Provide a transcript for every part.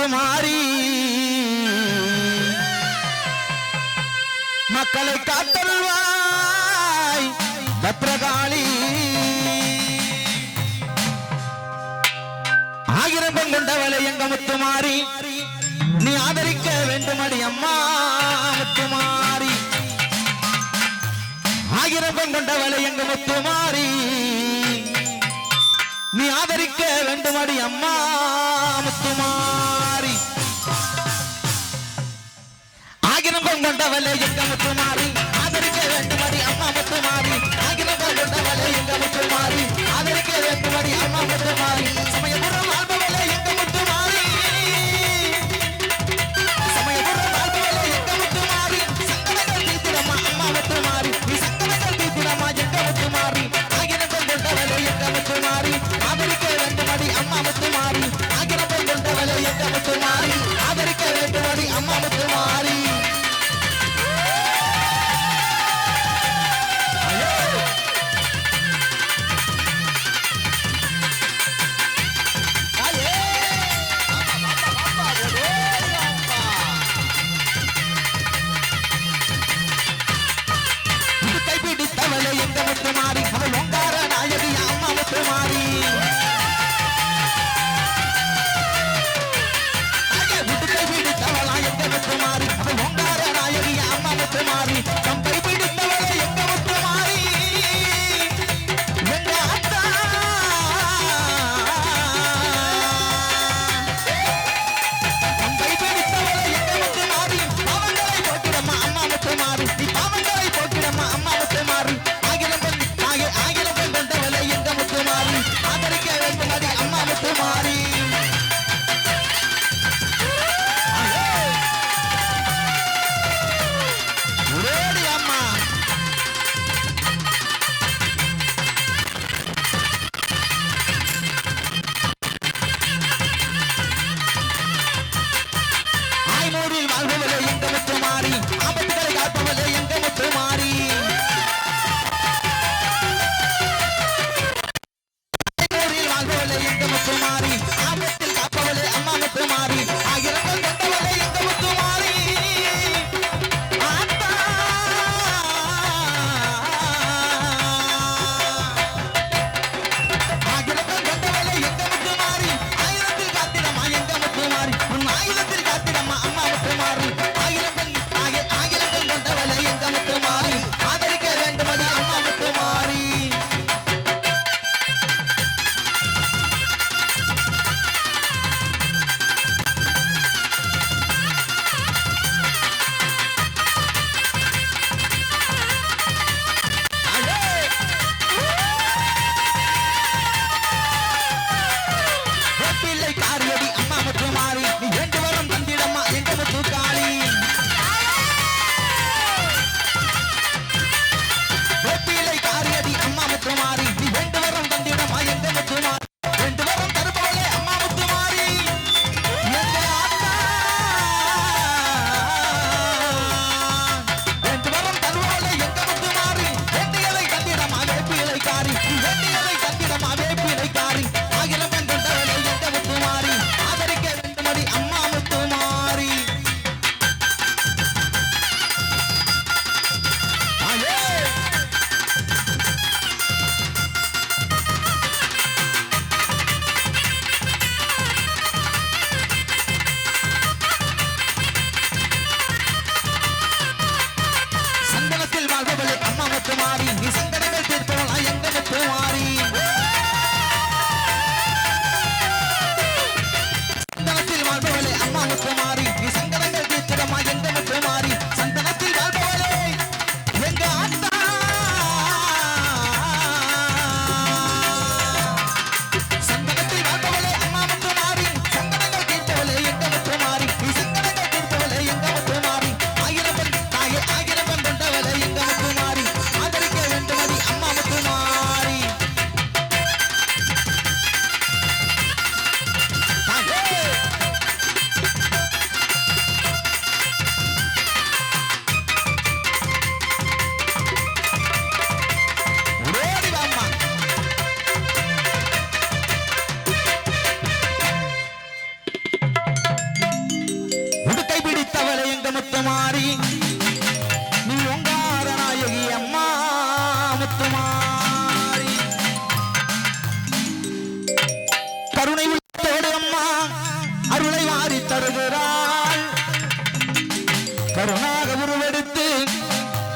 முத்துமாரி மக்களை காத்தல்வாய் பத்ரகாளி ஆயிரம் பெண் கொண்டவளை எங்க முத்துமாரி நீ ஆதரிக்க வேண்டுமடி அம்மா முத்துமாரி ஆயிரம் பெண் கொண்டவளை எங்க முத்துமாரி நீ ஆதரிக்க வேண்டுமடி அம்மா முத்துமாரி ஆயிரம் பெண் கொண்டவளை எங்க முத்துமாரி ஆதரிக்க வேண்டுமடி அம்மா முத்துமாரி ஆயிரம் பெண் கொண்டவளை எங்க முத்துமாரி ஆதரிக்க வேண்டுமடி அம்மா முத்துமாரி சமயபுரம் வாழ்பவளை எங்க முத்துமாரி சமயபுரம் வாழ்பவளை எங்க முத்துமாரி சங்கடங்கள் தீர்த்திடமா அம்மா முத்துமாரி நீ சங்கடங்கள் தீர்த்திடமா எங்க முத்துமாரி ஆயிரம் பெண் கொண்டவளை எங்க முத்துமாரி ஆதரிக்க வேண்டுமடி அம்மா முத்துமாரி ஆயிரம் பெண் கொண்டவளை எங்க முத்துமாரி ஆதரிக்க வேண்டுமடி அம்மா முத்துமாரி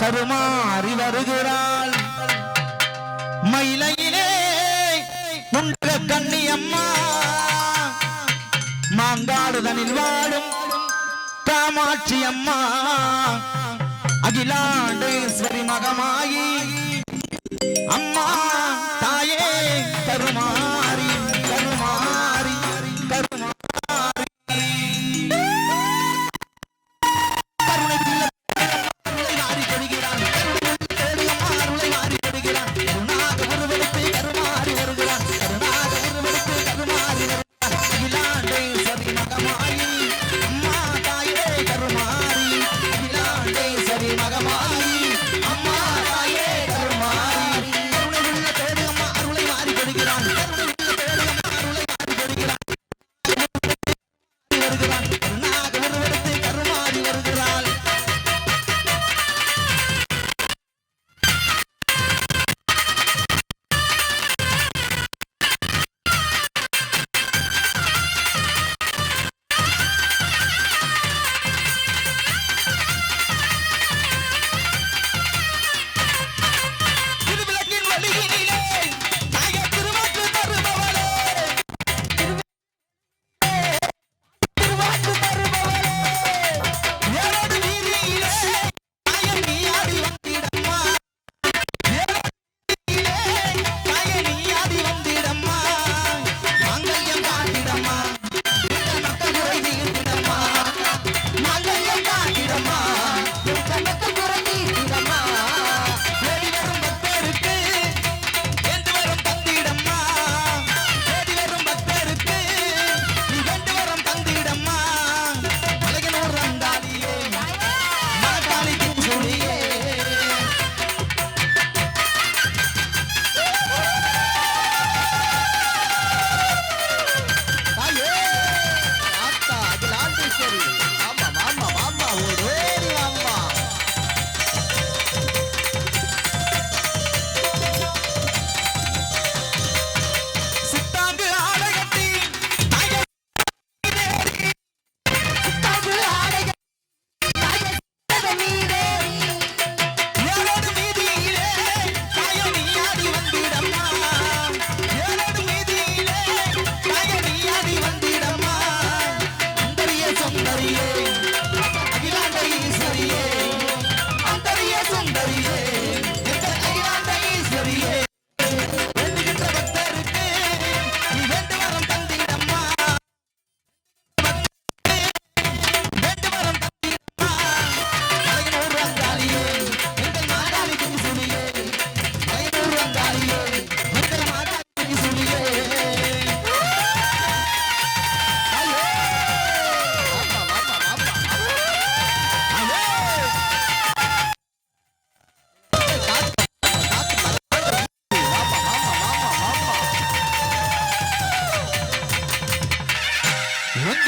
தருமாறி வருகிறாள் மயிலையிலே முண்டக கண்ணி அம்மா மாங்காடுதனில் வாழும் காமாட்சி அம்மா அகிலாண்டேஸ்வரி மகமாயி அம்மா தாயே கருமாரி கருமாரி கருமாரி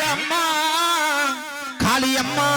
அம்மா காளியம்மா